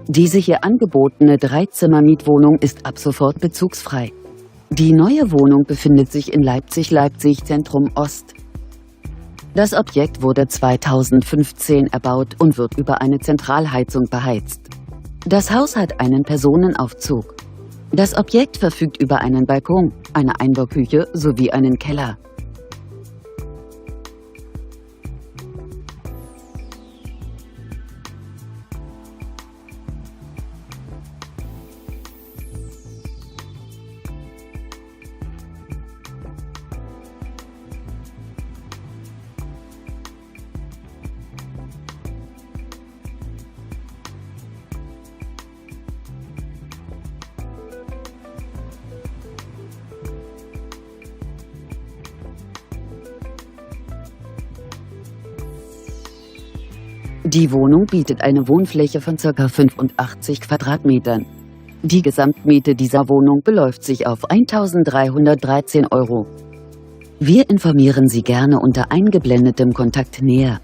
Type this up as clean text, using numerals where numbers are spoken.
Diese hier angebotene 3-Zimmer-Mietwohnung ist ab sofort bezugsfrei. Die neue Wohnung befindet sich in Leipzig Zentrum Ost. Das Objekt wurde 2015 erbaut und wird über eine Zentralheizung beheizt. Das Haus hat einen Personenaufzug. Das Objekt verfügt über einen Balkon, eine Einbauküche sowie einen Keller. Die Wohnung bietet eine Wohnfläche von ca. 85 Quadratmetern. Die Gesamtmiete dieser Wohnung beläuft sich auf 1.313 €. Wir informieren Sie gerne unter eingeblendetem Kontakt näher.